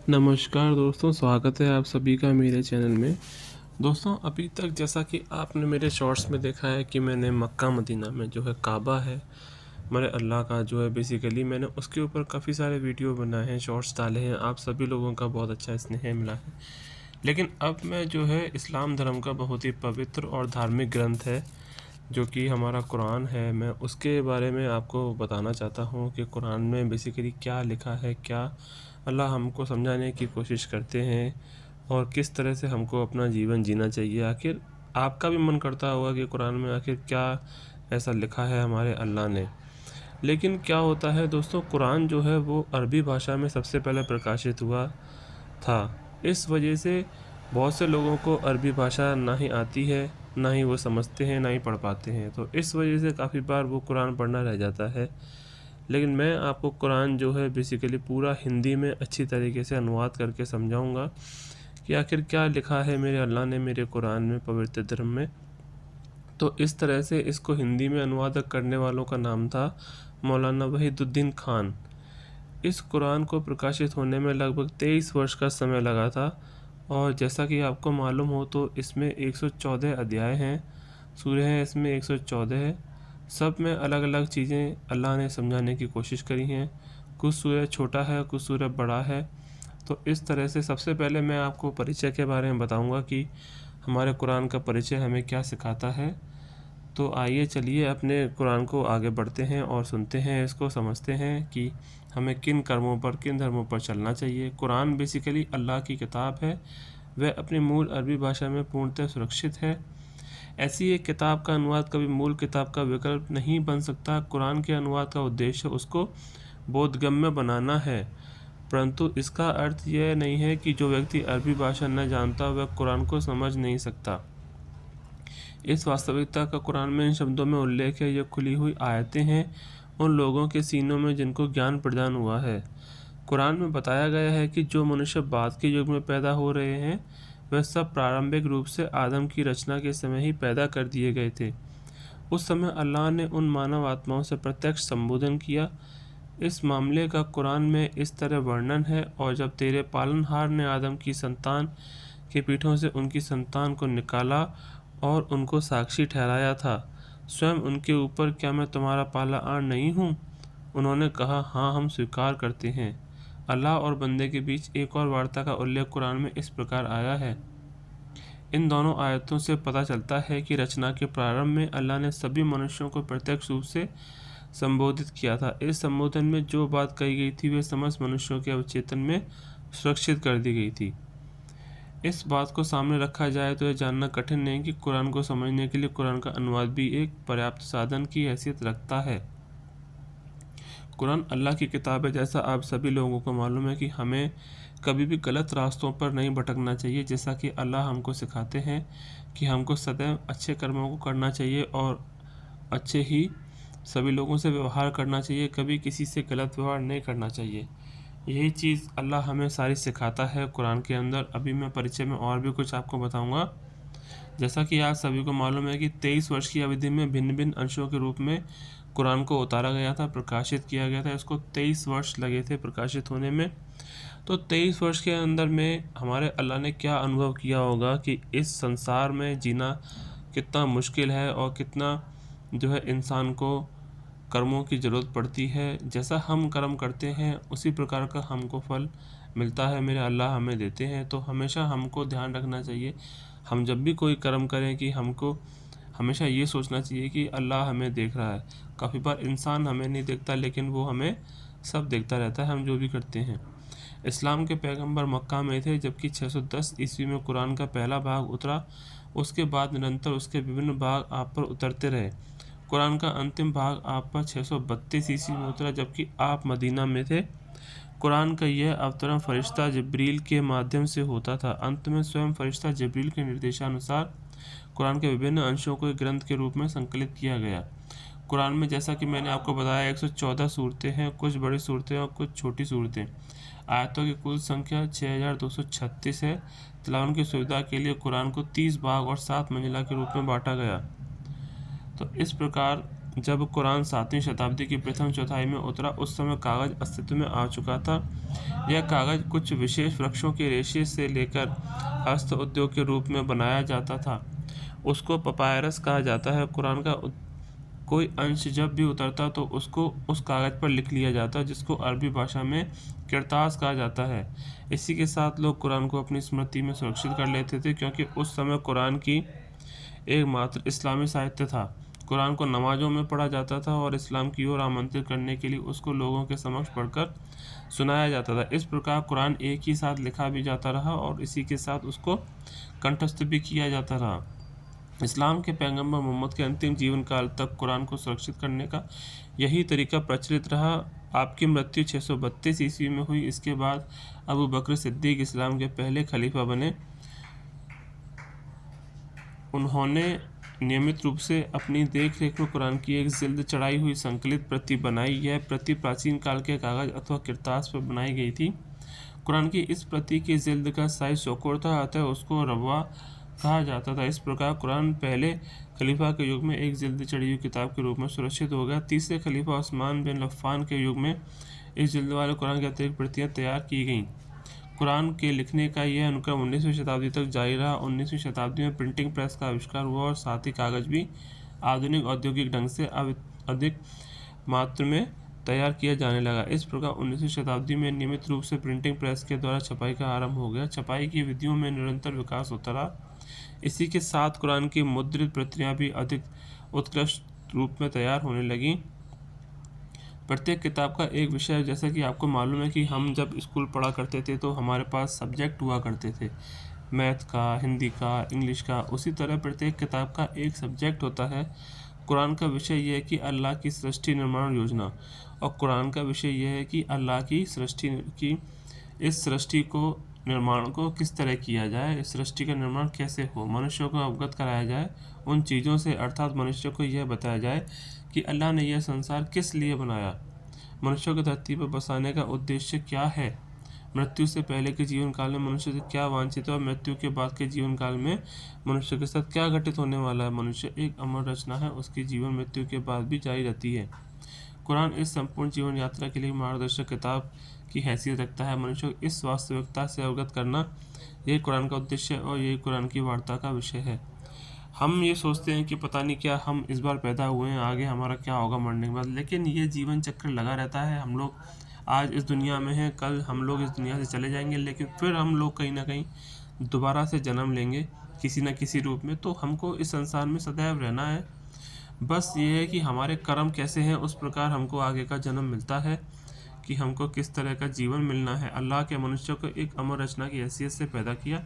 नमस्कार दोस्तों, स्वागत है आप सभी का मेरे चैनल में। दोस्तों, अभी तक जैसा कि आपने मेरे शॉर्ट्स में देखा है कि मैंने मक्का मदीना में जो है काबा है, हमारे अल्लाह का जो है बेसिकली मैंने उसके ऊपर काफ़ी सारे वीडियो बनाए हैं, शॉर्ट्स डाले हैं। आप सभी लोगों का बहुत अच्छा स्नेह मिला है। लेकिन अब मैं जो है इस्लाम धर्म का बहुत ही पवित्र और धार्मिक ग्रंथ है, जो कि हमारा कुरान है, मैं उसके बारे में आपको बताना चाहता हूँ कि कुरान में बेसिकली क्या लिखा है, क्या अल्लाह हमको समझाने की कोशिश करते हैं और किस तरह से हमको अपना जीवन जीना चाहिए। आखिर आपका भी मन करता होगा कि कुरान में आखिर क्या ऐसा लिखा है हमारे अल्लाह ने। लेकिन क्या होता है दोस्तों, कुरान जो है वो अरबी भाषा में सबसे पहले प्रकाशित हुआ था। इस वजह से बहुत से लोगों को अरबी भाषा ना ही आती है, ना ही वो समझते हैं, ना ही पढ़ पाते हैं। तो इस वजह से काफ़ी बार वो कुरान पढ़ना रह जाता है। लेकिन मैं आपको कुरान जो है बेसिकली पूरा हिंदी में अच्छी तरीके से अनुवाद करके समझाऊंगा कि आखिर क्या लिखा है मेरे अल्लाह ने मेरे कुरान में, पवित्र धर्म में। तो इस तरह से इसको हिंदी में अनुवाद करने वालों का नाम था मौलाना वहीदुद्दीन खान। इस कुरान को प्रकाशित होने में लगभग 23 वर्ष का समय लगा था। और जैसा कि आपको मालूम हो तो इसमें 114 अध्याय हैं, सूरह हैं इसमें 114 है। सब में अलग अलग चीज़ें अल्लाह ने समझाने की कोशिश करी हैं। कुछ सूरह छोटा है, कुछ सूरह बड़ा है। तो इस तरह से सबसे पहले मैं आपको परिचय के बारे में बताऊंगा कि हमारे कुरान का परिचय हमें क्या सिखाता है। तो आइए चलिए अपने कुरान को आगे बढ़ते हैं और सुनते हैं, इसको समझते हैं कि हमें किन कर्मों पर, किन धर्मों पर चलना चाहिए। कुरान बेसिकली अल्लाह की किताब है। वह अपनी मूल अरबी भाषा में पूर्णतः सुरक्षित है। ऐसी एक किताब का अनुवाद कभी मूल किताब का विकल्प नहीं बन सकता। कुरान के अनुवाद का उद्देश्य उसको बोधगम्य बनाना है, परंतु इसका अर्थ यह नहीं है कि जो व्यक्ति अरबी भाषा न जानता वह कुरान को समझ नहीं सकता। इस वास्तविकता का कुरान में इन शब्दों में उल्लेख है, ये खुली हुई आयतें हैं उन लोगों के सीनों में जिनको ज्ञान प्रदान हुआ है। कुरान में बताया गया है कि जो मनुष्य बाद के युग में पैदा हो रहे हैं वह सब प्रारंभिक रूप से आदम की रचना के समय ही पैदा कर दिए गए थे। उस समय अल्लाह ने उन मानव आत्माओं से प्रत्यक्ष संबोधन किया। इस मामले का कुरान में इस तरह वर्णन है, और जब तेरे पालनहार ने आदम की संतान के पीठों से उनकी संतान को निकाला और उनको साक्षी ठहराया था, स्वयं उनके ऊपर, क्या मैं तुम्हारा पालनहार नहीं हूँ? उन्होंने कहा, हाँ, हम स्वीकार करते हैं। अल्लाह और बंदे के बीच एक और वार्ता का उल्लेख कुरान में इस प्रकार आया है। इन दोनों आयतों से पता चलता है कि रचना के प्रारंभ में अल्लाह ने सभी मनुष्यों को प्रत्यक्ष रूप से संबोधित किया था। इस संबोधन में जो बात कही गई थी वे समस्त मनुष्यों के अवचेतन में सुरक्षित कर दी गई थी। इस बात को सामने रखा जाए तो यह जानना कठिन नहीं कि कुरान को समझने के लिए कुरान का अनुवाद भी एक पर्याप्त साधन की हैसियत रखता है। कुरान अल्लाह की किताब है। जैसा आप सभी लोगों को मालूम है कि हमें कभी भी गलत रास्तों पर नहीं भटकना चाहिए। जैसा कि अल्लाह हमको सिखाते हैं कि हमको सदैव अच्छे कर्मों को करना चाहिए और अच्छे ही सभी लोगों से व्यवहार करना चाहिए, कभी किसी से गलत व्यवहार नहीं करना चाहिए। यही चीज़ अल्लाह हमें सारी सिखाता है कुरान के अंदर। अभी मैं परिचय में और भी कुछ आपको बताऊंगा। जैसा कि आप सभी को मालूम है कि 23 वर्ष की अवधि में भिन्न भिन्न अंशों के रूप में कुरान को उतारा गया था, प्रकाशित किया गया था। इसको 23 वर्ष लगे थे प्रकाशित होने में। तो 23 वर्ष के अंदर में हमारे अल्लाह ने क्या अनुभव किया होगा कि इस संसार में जीना कितना मुश्किल है और कितना जो है इंसान को कर्मों की ज़रूरत पड़ती है। जैसा हम कर्म करते हैं उसी प्रकार का हमको फल मिलता है, मेरे अल्लाह हमें देते हैं। तो हमेशा हमको ध्यान रखना चाहिए, हम जब भी कोई कर्म करें, कि हमको हमेशा ये सोचना चाहिए कि अल्लाह हमें देख रहा है। काफ़ी बार इंसान हमें नहीं देखता, लेकिन वो हमें सब देखता रहता है, हम जो भी करते हैं। इस्लाम के पैगंबर मक्का में थे जबकि 610 ईस्वी में कुरान का पहला भाग उतरा। उसके बाद निरंतर उसके विभिन्न भाग आप पर उतरते रहे। कुरान का अंतिम भाग आप पर 632 ईस्वी में उतरा जबकि आप मदीना में थे। कुरान का यह अवतरण फरिश्ता जिब्रील के माध्यम से होता था। अंत में स्वयं फरिश्ता जिब्रील के निर्देशानुसार कुरान के विभिन्न अंशों को एक ग्रंथ के रूप में संकलित किया गया। कुरान में जैसा कि मैंने आपको बताया 114 सूरतें हैं, कुछ बड़ी सूरतें और कुछ छोटी सूरतें। आयतों की कुल संख्या 6236 है। तिलावन की सुविधा के लिए कुरान को 30 भाग और 7 मंजिला के रूप में बांटा गया। तो इस प्रकार जब कुरान 7वीं शताब्दी की प्रथम चौथाई में उतरा उस समय कागज़ अस्तित्व में आ चुका था। यह कागज़ कुछ विशेष वृक्षों के रेशे से लेकर हस्त उद्योग के रूप में बनाया जाता था। उसको पपायरस कहा जाता है। कुरान का कोई अंश जब भी उतरता तो उसको उस कागज़ पर लिख लिया जाता, जिसको अरबी भाषा में किरतास कहा जाता है। इसी के साथ लोग कुरान को अपनी स्मृति में सुरक्षित कर लेते थे, क्योंकि उस समय कुरान की एकमात्र इस्लामी साहित्य था। कुरान को नमाज़ों में पढ़ा जाता था और इस्लाम की ओर आमंत्रित करने के लिए उसको लोगों के समक्ष पढ़कर सुनाया जाता था। इस प्रकार कुरान एक ही साथ लिखा भी जाता रहा और इसी के साथ उसको कंठस्थ भी किया जाता रहा। इस्लाम के पैगंबर मोहम्मद के अंतिम जीवन काल तक कुरान को सुरक्षित करने का यही तरीका प्रचलित रहा। आपकी मृत्यु 632 ईस्वी में हुई। इसके बाद अबू बकर सिद्दीक इस्लाम के पहले खलीफा बने। उन्होंने नियमित रूप से अपनी देख रेख में कुरान की एक जिल्द चढ़ाई हुई संकलित प्रति बनाई। यह प्रति प्राचीन काल के कागज़ अथवा किरतास पर बनाई गई थी। कुरान की इस प्रति की जिल्द का साइज चौकोर था, अतः उसको रबवा कहा जाता था। इस प्रकार कुरान पहले खलीफा के युग में एक जिल्द चढ़ी हुई किताब के रूप में सुरक्षित हो गया। तीसरे खलीफा उस्मान बिन अफ़्फ़ान के युग में इस जिल्द वाले कुरान की अतिरिक्त प्रतियाँ तैयार की गईं। कुरान के लिखने का यह अनुक्रम 19वीं शताब्दी तक जारी रहा। 19वीं शताब्दी में प्रिंटिंग प्रेस का आविष्कार हुआ और साथ ही कागज़ भी आधुनिक औद्योगिक ढंग से अधिक मात्रा में तैयार किया जाने लगा। इस प्रकार 19वीं शताब्दी में नियमित रूप से प्रिंटिंग प्रेस के द्वारा छपाई का आरंभ हो गया। छपाई की विधियों में निरंतर विकास होता रहा। इसी के साथ कुरान की मुद्रित प्रतियाँ भी अधिक उत्कृष्ट रूप में तैयार होने लगीं। प्रत्येक किताब का एक विषय, जैसा कि आपको मालूम है कि हम जब स्कूल पढ़ा करते थे तो हमारे पास सब्जेक्ट हुआ करते थे, मैथ का, हिंदी का, इंग्लिश का। उसी तरह प्रत्येक किताब का एक सब्जेक्ट होता है। कुरान का विषय यह है कि अल्लाह की सृष्टि निर्माण योजना, और कुरान का विषय यह है कि अल्लाह की सृष्टि की इस सृष्टि को निर्माण को किस तरह किया जाए, इस सृष्टि का निर्माण कैसे हो, मनुष्यों को अवगत कराया जाए उन चीज़ों से, अर्थात मनुष्य को यह बताया जाए कि अल्लाह ने यह संसार किस लिए बनाया, मनुष्यों को धरती पर बसाने का उद्देश्य क्या है, मृत्यु से पहले के जीवन काल में मनुष्य से क्या वांछित है और मृत्यु के बाद के जीवन काल में मनुष्य के साथ क्या घटित होने वाला है। मनुष्य एक अमर रचना है, उसकी जीवन मृत्यु के बाद भी जारी रहती है। कुरान इस संपूर्ण जीवन यात्रा के लिए मार्गदर्शक किताब की हैसियत रखता है। मनुष्य को इस वास्तविकता से अवगत करना यही कुरान का उद्देश्य है और यही कुरान की वार्ता का विषय है। हम ये सोचते हैं कि पता नहीं क्या हम इस बार पैदा हुए हैं, आगे हमारा क्या होगा मरने के बाद, लेकिन ये जीवन चक्र लगा रहता है। हम लोग आज इस दुनिया में हैं, कल हम लोग इस दुनिया से चले जाएंगे, लेकिन फिर हम लोग कहीं ना कहीं दोबारा से जन्म लेंगे किसी न किसी रूप में। तो हमको इस संसार में सदैव रहना है। बस ये है कि हमारे कर्म कैसे हैं उस प्रकार हमको आगे का जन्म मिलता है कि हमको किस तरह का जीवन मिलना है। अल्लाह के मनुष्य को एक अमर रचना की हैसियत से पैदा किया,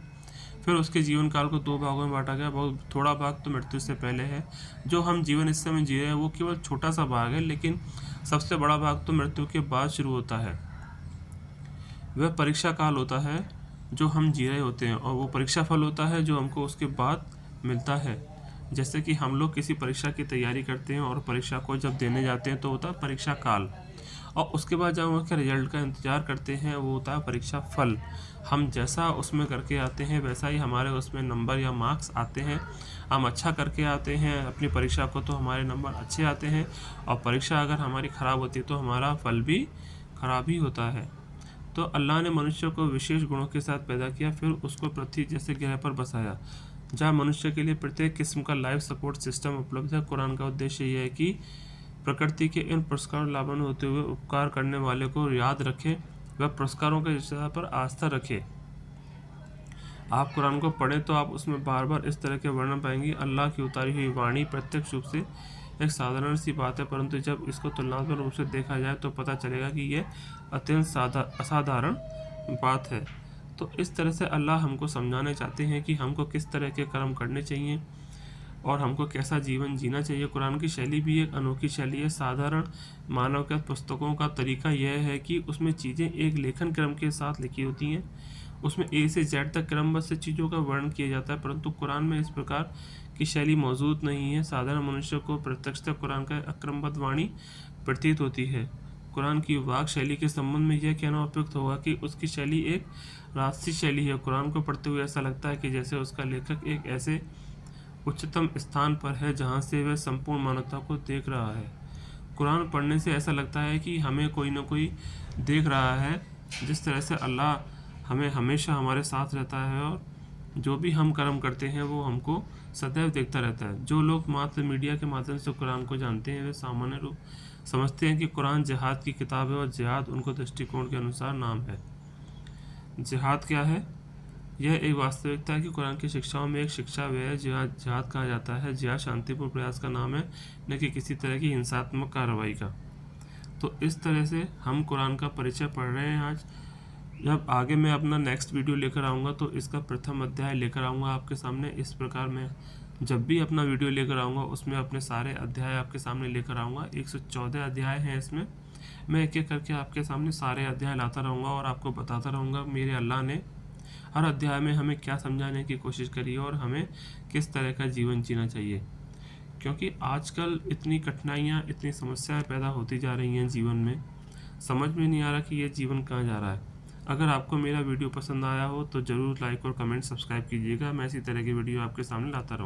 फिर उसके जीवन काल को 2 भागों में बांटा गया। बहुत थोड़ा भाग तो मृत्यु से पहले है, जो हम जीवन इस समय जी रहे हैं वो केवल छोटा सा भाग है, लेकिन सबसे बड़ा भाग तो मृत्यु के बाद शुरू होता है। वह परीक्षा काल होता है जो हम जी रहे होते हैं, और वो परीक्षा फल होता है जो हमको उसके बाद मिलता है। जैसे कि हम लोग किसी परीक्षा की तैयारी करते हैं और परीक्षा को जब देने जाते हैं तो होता है परीक्षा काल, और उसके बाद जब हम उसके रिजल्ट का इंतज़ार करते हैं वो होता है परीक्षा फल। हम जैसा उसमें करके आते हैं वैसा ही हमारे उसमें नंबर या मार्क्स आते हैं। हम अच्छा करके आते हैं अपनी परीक्षा को तो हमारे नंबर अच्छे आते हैं, और परीक्षा अगर हमारी ख़राब होती है तो हमारा फल भी ख़राब ही होता है। तो अल्लाह ने मनुष्य को विशेष गुणों के साथ पैदा किया, फिर उसको पृथ्वी जैसे ग्रह पर बसाया जहाँ मनुष्य के लिए प्रत्येक किस्म का लाइफ सपोर्ट सिस्टम उपलब्ध है। कुरान का उद्देश्य यह है कि प्रकृति के इन पुरस्कार लाभन होते हुए उपकार करने वाले को याद रखें, वह पुरस्कारों के रिश्तेदार पर आस्था रखे। आप कुरान को पढ़ें तो आप उसमें बार बार इस तरह के वर्णन पाएंगे। अल्लाह की उतारी हुई वाणी प्रत्यक्ष रूप से एक साधारण सी बात है, परंतु जब इसको तुलनात्मक रूप से देखा जाए तो पता चलेगा कि यह अत्यंत असाधारण बात है। तो इस तरह से अल्लाह हमको समझाने चाहते हैं कि हमको किस तरह के कर्म करने चाहिए और हमको कैसा जीवन जीना चाहिए। कुरान की शैली भी एक अनोखी शैली है। साधारण मानव के पुस्तकों का तरीका यह है कि उसमें चीज़ें एक लेखन क्रम के साथ लिखी होती हैं, उसमें ए से जेड तक क्रमबद्ध से चीज़ों का वर्णन किया जाता है, परंतु कुरान में इस प्रकार की शैली मौजूद नहीं है। साधारण मनुष्य को प्रत्यक्षतः कुरान का अक्रमबद्ध वाणी प्रतीत होती है। कुरान की वाक शैली के संबंध में यह कहना उपयुक्त होगा कि उसकी शैली एक राजसी शैली है। कुरान को पढ़ते हुए ऐसा लगता है कि जैसे उसका लेखक एक ऐसे उच्चतम स्थान पर है जहाँ से वह संपूर्ण मानवता को देख रहा है। कुरान पढ़ने से ऐसा लगता है कि हमें कोई ना कोई देख रहा है। जिस तरह से अल्लाह हमें हमेशा हमारे साथ रहता है और जो भी हम कर्म करते हैं वो हमको सदैव देखता रहता है। जो लोग मात्र मीडिया के माध्यम से कुरान को जानते हैं वे सामान्य रूप समझते हैं कि कुरान जिहाद की किताब है और जिहाद उनको दृष्टिकोण के अनुसार नाम है। जिहाद क्या है? यह एक वास्तविकता है कि कुरान की शिक्षाओं में एक शिक्षा वे है जिहाद कहा जाता है। जिहाद शांतिपूर्ण प्रयास का नाम है, न कि किसी तरह की हिंसात्मक कार्रवाई का। तो इस तरह से हम कुरान का परिचय पढ़ रहे हैं आज। जब आगे मैं अपना नेक्स्ट वीडियो लेकर आऊँगा तो इसका प्रथम अध्याय लेकर आऊँगा आपके सामने। इस प्रकार मैं जब भी अपना वीडियो लेकर आऊँगा उसमें अपने सारे अध्याय आपके सामने लेकर आऊँगा। 114 अध्याय हैं इसमें। मैं एक एक करके आपके सामने सारे अध्याय लाता रहूँगा और आपको बताता रहूँगा मेरे अल्लाह ने हर अध्याय में हमें क्या समझाने की कोशिश करी है और हमें किस तरह का जीवन जीना चाहिए। क्योंकि आजकल इतनी कठिनाइयाँ, इतनी समस्याएं पैदा होती जा रही हैं जीवन में, समझ में नहीं आ रहा कि ये जीवन कहाँ जा रहा है। अगर आपको मेरा वीडियो पसंद आया हो तो ज़रूर लाइक और कमेंट सब्सक्राइब कीजिएगा। मैं इसी तरह की वीडियो आपके सामने लाता रहूँगा।